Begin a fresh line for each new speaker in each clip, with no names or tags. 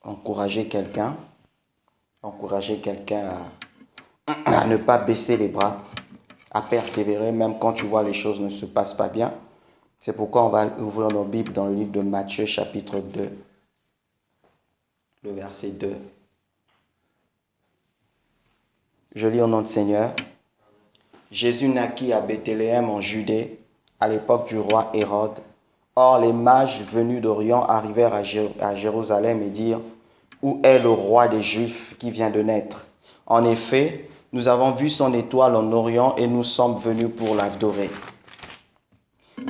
encourager quelqu'un à ne pas baisser les bras, à persévérer même quand tu vois les choses ne se passent pas bien. C'est pourquoi on va ouvrir nos Bibles dans le livre de Matthieu chapitre 2, le verset 2. Je lis au nom du Seigneur. Jésus naquit à Bethléem en Judée, à l'époque du roi Hérode. Or les mages venus d'Orient arrivèrent à Jérusalem et dirent: Où est le roi des Juifs qui vient de naître? En effet, nous avons vu son étoile en Orient et nous sommes venus pour l'adorer.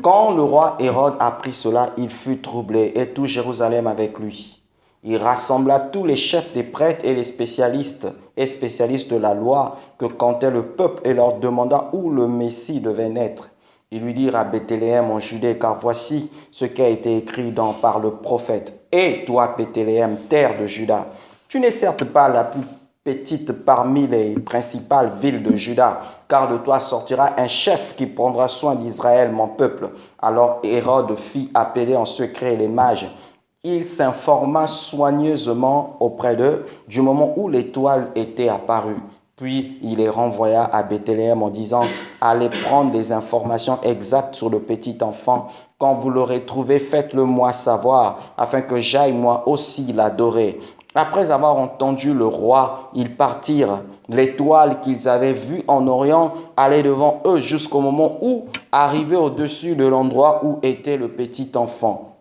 Quand le roi Hérode apprit cela, il fut troublé et tout Jérusalem avec lui. Il rassembla tous les chefs des prêtres et les spécialistes de la loi que comptait le peuple et leur demanda où le Messie devait naître. Ils lui dirent: à Bethléem en Judée, car voici ce qui a été écrit par le prophète. Et toi, Bethléem, terre de Juda, tu n'es certes pas la plus petite parmi les principales villes de Juda, car de toi sortira un chef qui prendra soin d'Israël, mon peuple. Alors Hérode fit appeler en secret les mages. Il s'informa soigneusement auprès d'eux du moment où l'étoile était apparue. Puis il les renvoya à Bethléem en disant: Allez prendre des informations exactes sur le petit enfant. Quand vous l'aurez trouvé, faites-le moi savoir, afin que j'aille moi aussi l'adorer. Après avoir entendu le roi, ils partirent. L'étoile qu'ils avaient vue en Orient allait devant eux jusqu'au moment où, arrivée au-dessus de l'endroit où était le petit enfant,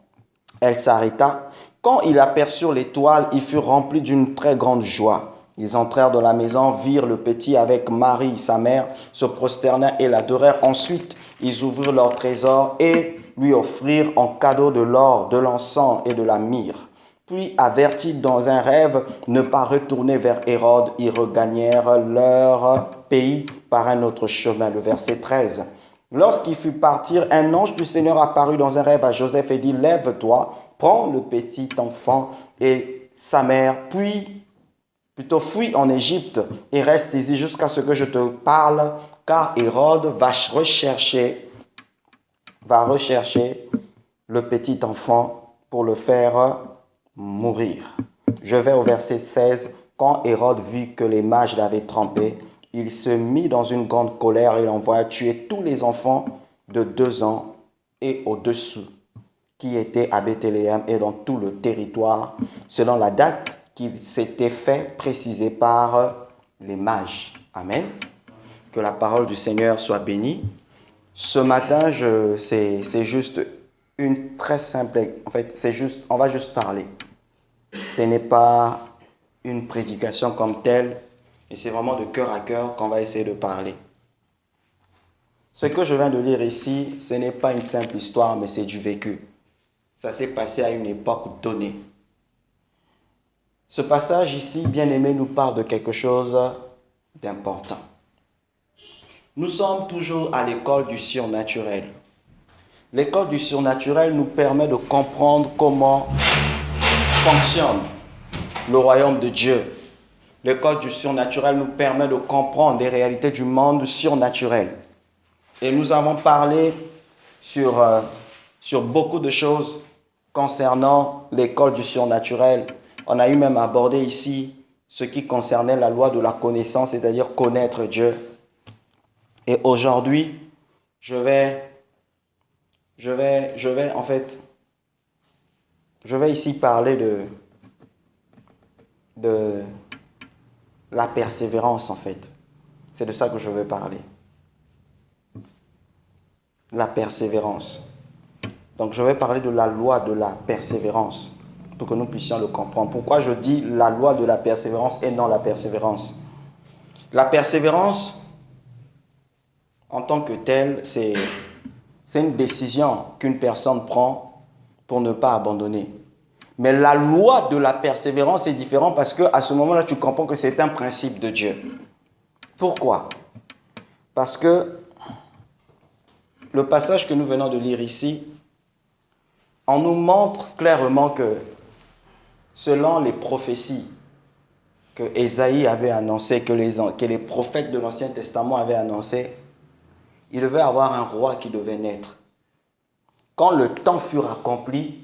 elle s'arrêta. Quand ils aperçurent l'étoile, ils furent remplis d'une très grande joie. Ils entrèrent dans la maison, virent le petit avec Marie, sa mère, se prosternèrent et l'adorèrent. Ensuite, ils ouvrirent leur trésor et lui offrirent en cadeau de l'or, de l'encens et de la myrrhe. Puis, avertis dans un rêve, ne pas retourner vers Hérode, ils regagnèrent leur pays par un autre chemin. Le verset 13. Lorsqu'il fut parti, un ange du Seigneur apparut dans un rêve à Joseph et dit: Lève-toi, prends le petit enfant et sa mère, fuis en Égypte et reste ici jusqu'à ce que je te parle, car Hérode va rechercher le petit enfant pour le faire mourir. Je vais au verset 16. Quand Hérode vit que les mages l'avaient trompé, il se mit dans une grande colère et envoya tuer tous les enfants de 2 ans et au-dessous qui étaient à Bethléem et dans tout le territoire, selon la date qu'il s'était fait préciser par les mages. Amen. Que la parole du Seigneur soit bénie. Ce matin, c'est juste une très simple... En fait, on va juste parler. Ce n'est pas une prédication comme telle, et c'est vraiment de cœur à cœur qu'on va essayer de parler. Ce que je viens de lire ici, ce n'est pas une simple histoire, mais c'est du vécu. Ça s'est passé à une époque donnée. Ce passage ici, bien aimé, nous parle de quelque chose d'important. Nous sommes toujours à l'école du surnaturel. L'école du surnaturel nous permet de comprendre comment fonctionne le royaume de Dieu. L'école du surnaturel nous permet de comprendre les réalités du monde surnaturel. Et nous avons parlé sur beaucoup de choses concernant l'école du surnaturel. On a eu même abordé ici ce qui concernait la loi de la connaissance, c'est-à-dire connaître Dieu. Et aujourd'hui, je vais ici parler de la persévérance, en fait. C'est de ça que je veux parler. La persévérance. Donc, je vais parler de la loi de la persévérance pour que nous puissions le comprendre. Pourquoi je dis la loi de la persévérance et non la persévérance? La persévérance, en tant que telle, c'est une décision qu'une personne prend pour ne pas abandonner. Mais la loi de la persévérance est différente parce qu'à ce moment-là, tu comprends que c'est un principe de Dieu. Pourquoi? Parce que le passage que nous venons de lire ici, on nous montre clairement que selon les prophéties que Ésaïe avait annoncées, que les prophètes de l'Ancien Testament avaient annoncées, il devait y avoir un roi qui devait naître. Quand le temps fut accompli,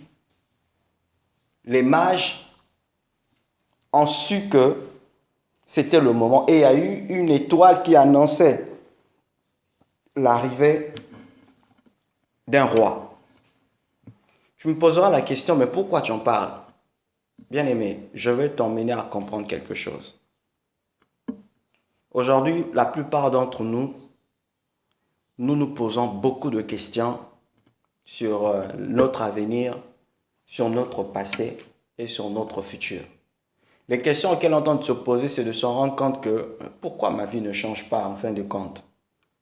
les mages ont su que c'était le moment. Et il y a eu une étoile qui annonçait l'arrivée d'un roi. Tu me poseras la question, mais pourquoi tu en parles? Bien-aimé, je vais t'emmener à comprendre quelque chose. Aujourd'hui, la plupart d'entre nous, nous posons beaucoup de questions sur notre avenir, sur notre passé et sur notre futur. Les questions auxquelles on tente de se poser, c'est de se rendre compte que pourquoi ma vie ne change pas en fin de compte?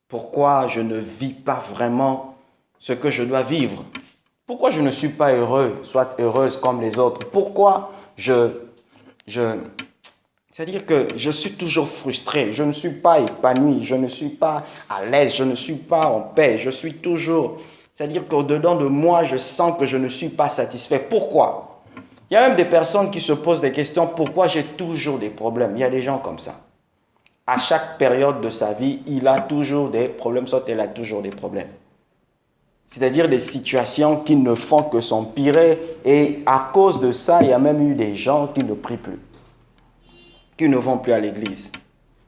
Pourquoi je ne vis pas vraiment ce que je dois vivre? Pourquoi je ne suis pas heureux, soit heureuse comme les autres? Pourquoi c'est-à-dire que je suis toujours frustré, je ne suis pas épanoui, je ne suis pas à l'aise, je ne suis pas en paix, je suis toujours... C'est-à-dire qu'au-dedans de moi, je sens que je ne suis pas satisfait. Pourquoi? Il y a même des personnes qui se posent des questions, pourquoi j'ai toujours des problèmes? Il y a des gens comme ça. À chaque période de sa vie, il a toujours des problèmes, soit elle a toujours des problèmes. C'est-à-dire des situations qui ne font que s'empirer. Et à cause de ça, il y a même eu des gens qui ne prient plus, qui ne vont plus à l'église.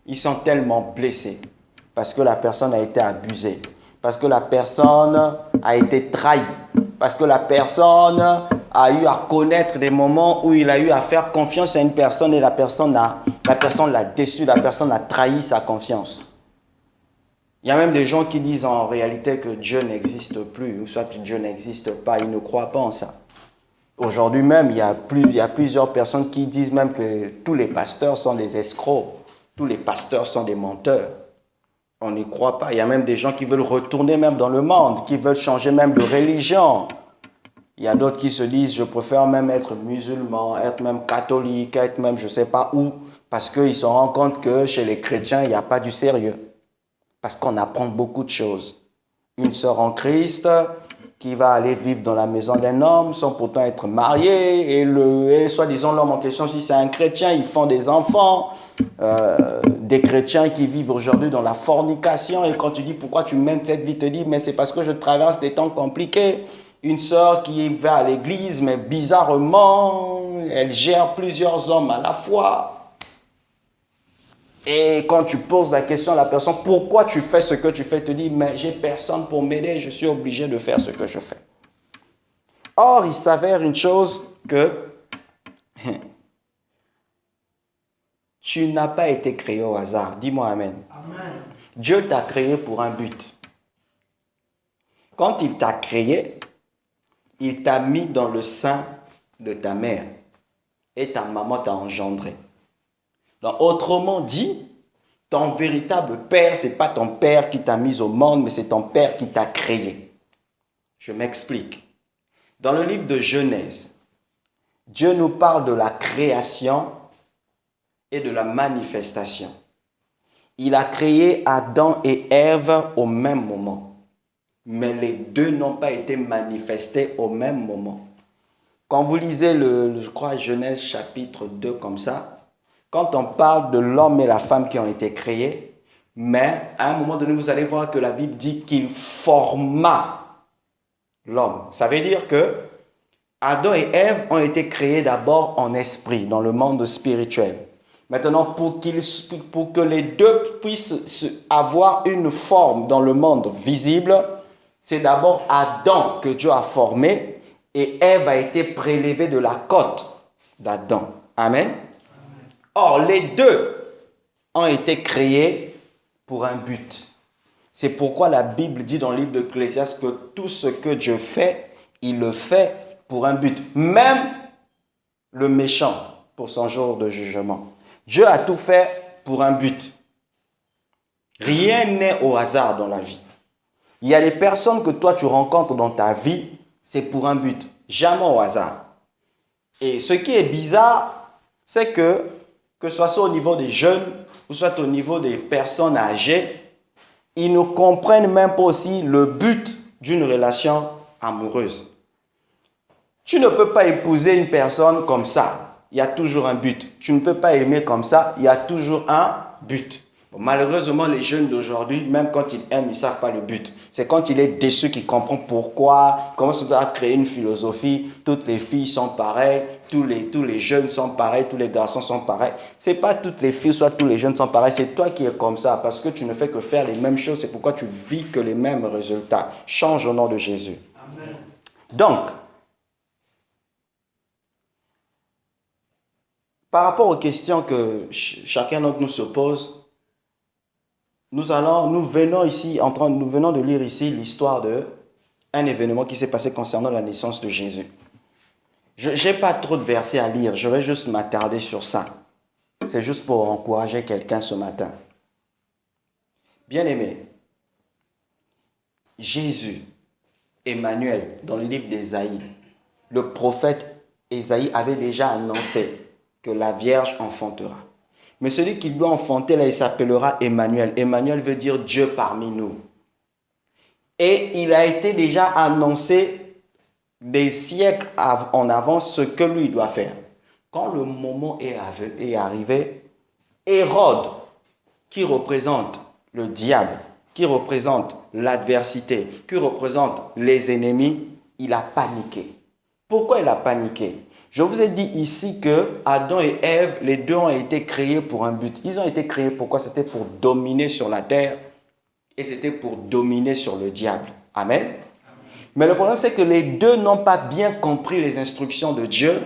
Ils sont tellement blessés parce que la personne a été abusée, parce que la personne a été trahie, parce que la personne a eu à connaître des moments où il a eu à faire confiance à une personne et la personne l'a déçu, la personne a trahi sa confiance. Il y a même des gens qui disent en réalité que Dieu n'existe plus, ou soit que Dieu n'existe pas, ils ne croient pas en ça. Aujourd'hui même, il y a plusieurs personnes qui disent même que tous les pasteurs sont des escrocs, tous les pasteurs sont des menteurs. On n'y croit pas. Il y a même des gens qui veulent retourner même dans le monde, qui veulent changer même de religion. Il y a d'autres qui se disent, je préfère même être musulman, être même catholique, être même je ne sais pas où, parce qu'ils se rendent compte que chez les chrétiens, il n'y a pas du sérieux. Parce qu'on apprend beaucoup de choses. Une sœur en Christ qui va aller vivre dans la maison d'un homme sans pourtant être mariée, et soi-disant l'homme en question, si c'est un chrétien, ils font des enfants, des chrétiens qui vivent aujourd'hui dans la fornication, et quand tu dis pourquoi tu mènes cette vie, te dis mais c'est parce que je traverse des temps compliqués. Une sœur qui va à l'église, mais bizarrement, elle gère plusieurs hommes à la fois. Et quand tu poses la question à la personne, pourquoi tu fais ce que tu fais, te dit, mais j'ai personne pour m'aider, je suis obligé de faire ce que je fais. Or, il s'avère une chose que tu n'as pas été créé au hasard. Dis-moi Amen. Amen. Dieu t'a créé pour un but. Quand il t'a créé, il t'a mis dans le sein de ta mère et ta maman t'a engendré. Donc, autrement dit, ton véritable père, ce n'est pas ton père qui t'a mis au monde, mais c'est ton père qui t'a créé. Je m'explique. Dans le livre de Genèse, Dieu nous parle de la création et de la manifestation. Il a créé Adam et Ève au même moment, mais les deux n'ont pas été manifestés au même moment. Quand vous lisez je crois Genèse chapitre 2 comme ça, quand on parle de l'homme et la femme qui ont été créés, mais à un moment donné, vous allez voir que la Bible dit qu'il forma l'homme. Ça veut dire que Adam et Ève ont été créés d'abord en esprit, dans le monde spirituel. Maintenant, pour que les deux puissent avoir une forme dans le monde visible, c'est d'abord Adam que Dieu a formé et Ève a été prélevée de la côte d'Adam. Amen. Or, les deux ont été créés pour un but. C'est pourquoi la Bible dit dans le livre d'Ecclésiaste que tout ce que Dieu fait, il le fait pour un but. Même le méchant pour son jour de jugement. Dieu a tout fait pour un but. Rien n'est au hasard dans la vie. Il y a des personnes que toi tu rencontres dans ta vie, c'est pour un but, jamais au hasard. Et ce qui est bizarre, c'est que ce soit au niveau des jeunes, ou soit au niveau des personnes âgées, ils ne comprennent même pas aussi le but d'une relation amoureuse. Tu ne peux pas épouser une personne comme ça, il y a toujours un but. Tu ne peux pas aimer comme ça, il y a toujours un but. Bon, malheureusement, les jeunes d'aujourd'hui, même quand ils aiment, ils ne savent pas le but. C'est quand il est déçu qu'il comprend pourquoi, comment ça doit créer une philosophie. Toutes les filles sont pareilles, tous les jeunes sont pareils, tous les garçons sont pareils. Ce n'est pas toutes les filles, soit tous les jeunes sont pareils. C'est toi qui es comme ça parce que tu ne fais que faire les mêmes choses. C'est pourquoi tu vis que les mêmes résultats. Change au nom de Jésus. Amen. Donc, par rapport aux questions que chacun d'entre nous se pose, nous venons de lire ici l'histoire d'un événement qui s'est passé concernant la naissance de Jésus. Je n'ai pas trop de versets à lire, je vais juste m'attarder sur ça. C'est juste pour encourager quelqu'un ce matin. Bien-aimé, Jésus, Emmanuel, dans le livre d'Ésaïe, le prophète Ésaïe avait déjà annoncé que la Vierge enfantera. Mais celui qui doit enfanter, là, il s'appellera Emmanuel. Emmanuel veut dire Dieu parmi nous. Et il a été déjà annoncé des siècles en avance ce que lui doit faire. Quand le moment est arrivé, Hérode, qui représente le diable, qui représente l'adversité, qui représente les ennemis, il a paniqué. Pourquoi il a paniqué? Je vous ai dit ici que Adam et Ève, les deux ont été créés pour un but. Ils ont été créés pourquoi? C'était pour dominer sur la terre et c'était pour dominer sur le diable. Amen. Mais le problème, c'est que les deux n'ont pas bien compris les instructions de Dieu,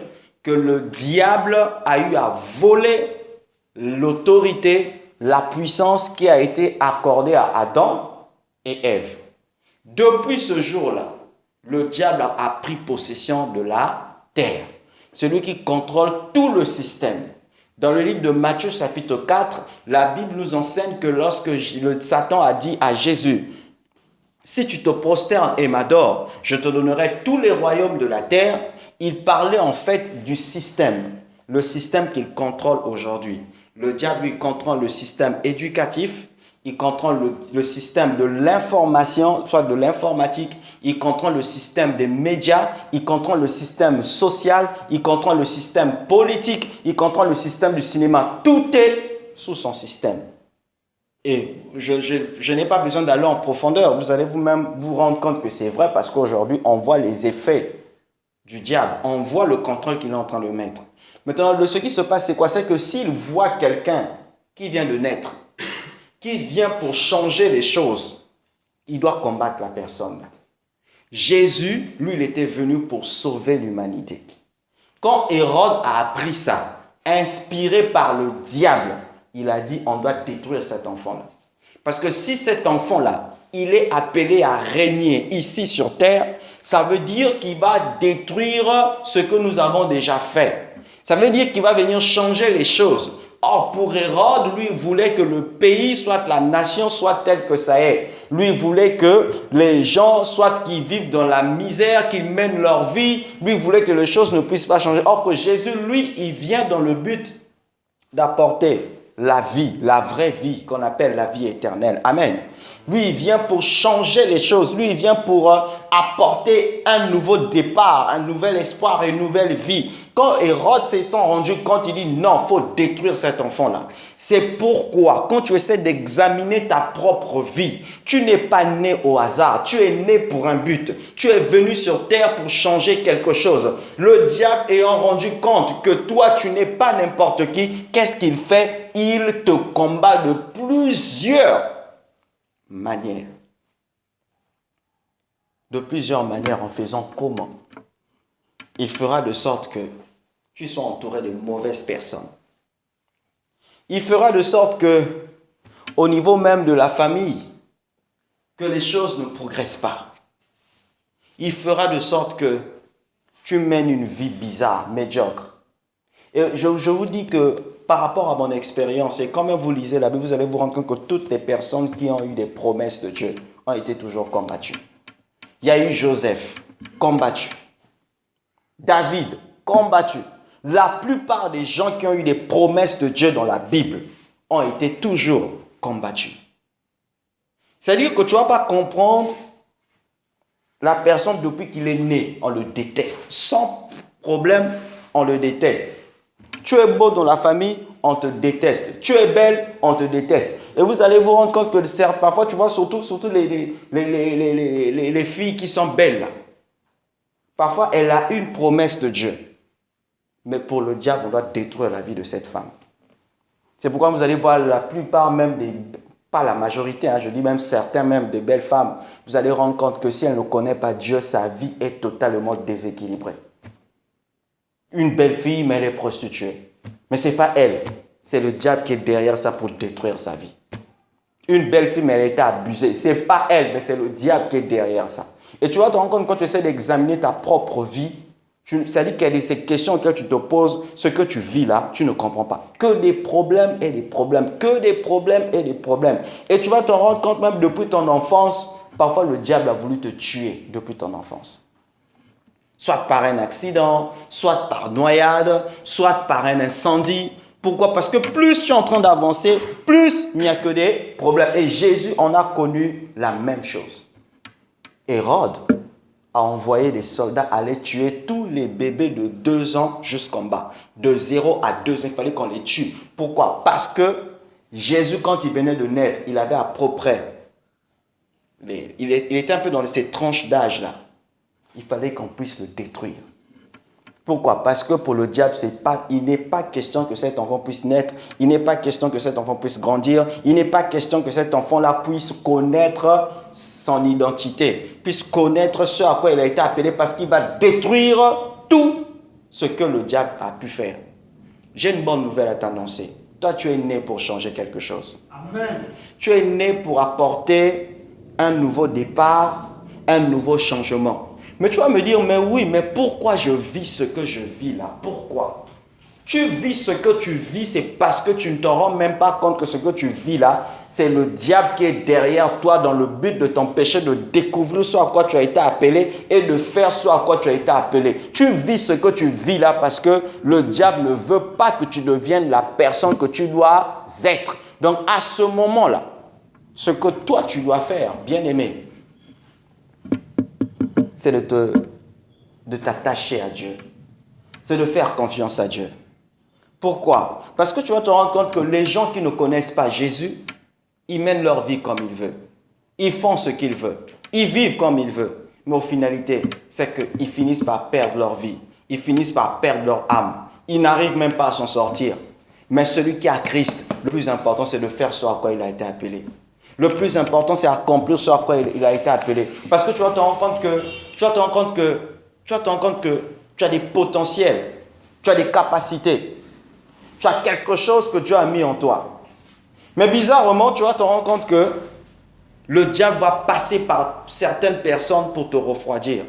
que le diable a eu à voler l'autorité, la puissance qui a été accordée à Adam et Ève. Depuis ce jour-là, le diable a pris possession de la terre. Celui qui contrôle tout le système. Dans le livre de Matthieu chapitre 4, la Bible nous enseigne que lorsque Satan a dit à Jésus, si tu te prosternes et m'adores, je te donnerai tous les royaumes de la terre. Il parlait en fait du système, le système qu'il contrôle aujourd'hui. Le diable, lui, contrôle le système éducatif, il contrôle le système de l'information, soit de l'informatique, il contrôle le système des médias, il contrôle le système social, il contrôle le système politique, il contrôle le système du cinéma. Tout est sous son système. Et je n'ai pas besoin d'aller en profondeur. Vous allez vous-même vous rendre compte que c'est vrai parce qu'aujourd'hui, on voit les effets du diable. On voit le contrôle qu'il est en train de mettre. Maintenant, ce qui se passe, c'est quoi? C'est que s'il voit quelqu'un qui vient de naître, qui vient pour changer les choses, il doit combattre la personne. Jésus, lui, il était venu pour sauver l'humanité. Quand Hérode a appris ça, inspiré par le diable, il a dit, on doit détruire cet enfant-là. Parce que si cet enfant-là, il est appelé à régner ici sur terre, ça veut dire qu'il va détruire ce que nous avons déjà fait. Ça veut dire qu'il va venir changer les choses. Or, pour Hérode, lui, il voulait que le pays, soit la nation, soit telle que ça est. Lui, il voulait que les gens, soit qu'ils vivent dans la misère, qu'ils mènent leur vie. Lui, il voulait que les choses ne puissent pas changer. Or, que Jésus, lui, il vient dans le but d'apporter la vie, la vraie vie qu'on appelle la vie éternelle. Amen. Lui, il vient pour changer les choses. Lui, il vient pour apporter un nouveau départ, un nouvel espoir, une nouvelle vie. Quand Hérode s'est rendu compte, il dit non, il faut détruire cet enfant-là. C'est pourquoi, quand tu essaies d'examiner ta propre vie, tu n'es pas né au hasard. Tu es né pour un but. Tu es venu sur terre pour changer quelque chose. Le diable ayant rendu compte que toi, tu n'es pas n'importe qui, qu'est-ce qu'il fait? Il te combat de plusieurs manières. De plusieurs manières, en faisant comment? Il fera de sorte que tu sois entouré de mauvaises personnes. Il fera de sorte que, au niveau même de la famille, que les choses ne progressent pas. Il fera de sorte que tu mènes une vie bizarre, médiocre. Et je vous dis que par rapport à mon expérience, et quand même vous lisez la Bible, vous allez vous rendre compte que toutes les personnes qui ont eu des promesses de Dieu ont été toujours combattues. Il y a eu Joseph, combattu. David, combattu. La plupart des gens qui ont eu des promesses de Dieu dans la Bible ont été toujours combattus. C'est-à-dire que tu ne vas pas comprendre la personne depuis qu'il est né, on le déteste. Sans problème, on le déteste. Tu es beau dans la famille, on te déteste. Tu es belle, on te déteste. Et vous allez vous rendre compte que parfois, tu vois surtout les filles qui sont belles. Là. Parfois, elle a une promesse de Dieu. Mais pour le diable, on doit détruire la vie de cette femme. C'est pourquoi vous allez voir la plupart même pas la majorité, je dis même certains même des belles femmes, vous allez rendre compte que si elle ne connaît pas Dieu, sa vie est totalement déséquilibrée. Une belle fille, mais elle est prostituée. Mais ce n'est pas elle, c'est le diable qui est derrière ça pour détruire sa vie. Une belle fille, mais elle a été abusée. Ce n'est pas elle, mais c'est le diable qui est derrière ça. Et tu vas te rendre compte quand tu essaies d'examiner ta propre vie, c'est-à-dire qu'il y a ces questions auxquelles tu te poses, ce que tu vis là, tu ne comprends pas. Que des problèmes et des problèmes, que des problèmes et des problèmes. Et tu vas te rendre compte même depuis ton enfance, parfois le diable a voulu te tuer depuis ton enfance. Soit par un accident, soit par noyade, soit par un incendie. Pourquoi? Parce que plus tu es en train d'avancer, plus il n'y a que des problèmes. Et Jésus en a connu la même chose. Hérode a envoyé des soldats aller tuer tous les bébés de 2 ans jusqu'en bas. De 0 à 2 ans, il fallait qu'on les tue. Pourquoi? Parce que Jésus, quand il venait de naître, il avait à peu près, il était un peu dans ces tranches d'âge là. Il fallait qu'on puisse le détruire. Pourquoi? Parce que pour le diable, il n'est pas question que cet enfant puisse naître, il n'est pas question que cet enfant puisse grandir, il n'est pas question que cet enfant-là puisse connaître son identité, puisse connaître ce à quoi il a été appelé, parce qu'il va détruire tout ce que le diable a pu faire. J'ai une bonne nouvelle à t'annoncer. Toi, tu es né pour changer quelque chose. Amen. Tu es né pour apporter un nouveau départ, un nouveau changement. Mais tu vas me dire, mais oui, mais pourquoi je vis ce que je vis là? Pourquoi? Tu vis ce que tu vis, c'est parce que tu ne te rends même pas compte que ce que tu vis là, c'est le diable qui est derrière toi dans le but de t'empêcher de découvrir ce à quoi tu as été appelé et de faire ce à quoi tu as été appelé. Tu vis ce que tu vis là parce que le diable ne veut pas que tu deviennes la personne que tu dois être. Donc à ce moment-là, ce que toi tu dois faire, bien-aimé, c'est de t'attacher à Dieu. C'est de faire confiance à Dieu. Pourquoi? Parce que tu vas te rendre compte que les gens qui ne connaissent pas Jésus, ils mènent leur vie comme ils veulent. Ils font ce qu'ils veulent. Ils vivent comme ils veulent. Mais au finalité, c'est qu'ils finissent par perdre leur vie. Ils finissent par perdre leur âme. Ils n'arrivent même pas à s'en sortir. Mais celui qui a Christ, le plus important, c'est de faire ce à quoi il a été appelé. Le plus important, c'est accomplir ce à quoi il a été appelé. Parce que tu vas te rendre compte que tu as des potentiels, tu as des capacités, tu as quelque chose que Dieu a mis en toi. Mais bizarrement, tu vas te rendre compte que le diable va passer par certaines personnes pour te refroidir,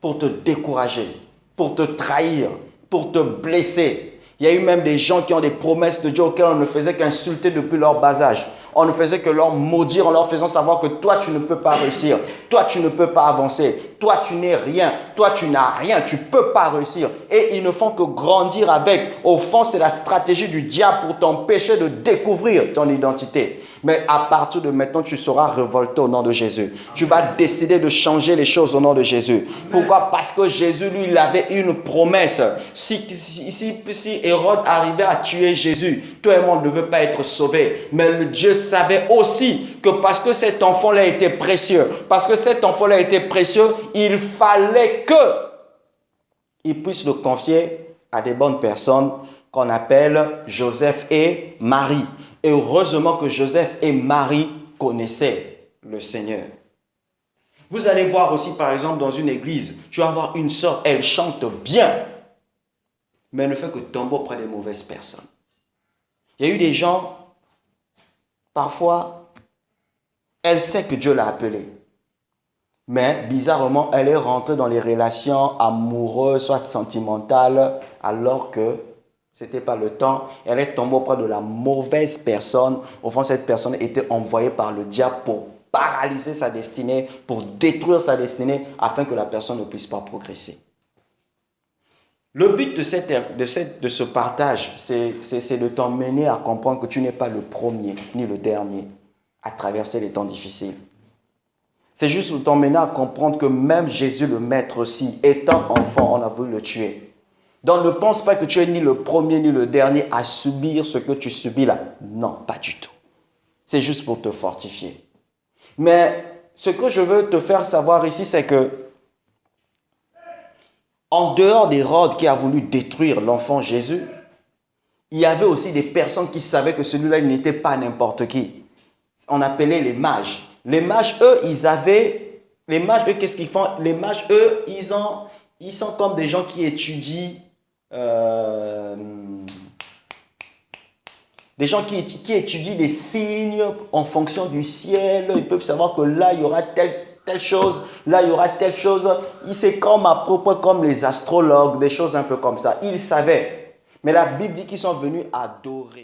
pour te décourager, pour te trahir, pour te blesser. Il y a eu même des gens qui ont des promesses de Dieu auxquelles on ne faisait qu'insulter depuis leur bas âge. On ne faisait que leur maudire en leur faisant savoir que toi, tu ne peux pas réussir. Toi, tu ne peux pas avancer. Toi, tu n'es rien. Toi, tu n'as rien. Tu ne peux pas réussir. Et ils ne font que grandir avec. Au fond, c'est la stratégie du diable pour t'empêcher de découvrir ton identité. Mais à partir de maintenant, tu seras révolté au nom de Jésus. Tu vas décider de changer les choses au nom de Jésus. Pourquoi? Parce que Jésus, lui, il avait une promesse. Si Hérode arrivait à tuer Jésus, tout le monde ne veut pas être sauvé. Mais le Dieu savait aussi que parce que cet enfant-là était précieux, parce que cet enfant-là était précieux, il fallait qu'il puisse le confier à des bonnes personnes qu'on appelle Joseph et Marie. Et heureusement que Joseph et Marie connaissaient le Seigneur. Vous allez voir aussi, par exemple, dans une église, tu vas voir une sœur, elle chante bien, mais elle ne fait que tomber auprès des mauvaises personnes. Il y a eu des gens, parfois, elle sait que Dieu l'a appelée. Mais bizarrement, elle est rentrée dans les relations amoureuses, soit sentimentales, alors que ce n'était pas le temps. Elle est tombée auprès de la mauvaise personne. Au fond, cette personne était envoyée par le diable pour paralyser sa destinée, pour détruire sa destinée, afin que la personne ne puisse pas progresser. Le but de ce partage, c'est de t'emmener à comprendre que tu n'es pas le premier ni le dernier à traverser les temps difficiles. C'est juste de t'emmener à comprendre que même Jésus le Maître aussi, étant enfant, on a voulu le tuer. Donc ne pense pas que tu es ni le premier ni le dernier à subir ce que tu subis là. Non, pas du tout. C'est juste pour te fortifier. Mais ce que je veux te faire savoir ici, c'est que En dehors d'Hérode qui a voulu détruire l'enfant Jésus, il y avait aussi des personnes qui savaient que celui-là n'était pas n'importe qui. On appelait les mages. Les mages, eux, qu'est-ce qu'ils font? Les mages, eux, ils sont comme des gens qui étudient, des gens qui étudient les signes en fonction du ciel. Ils peuvent savoir que là, il y aura telle chose, là, il y aura telle chose. C'est comme à propos, comme les astrologues, des choses un peu comme ça. Ils savaient. Mais la Bible dit qu'ils sont venus adorer.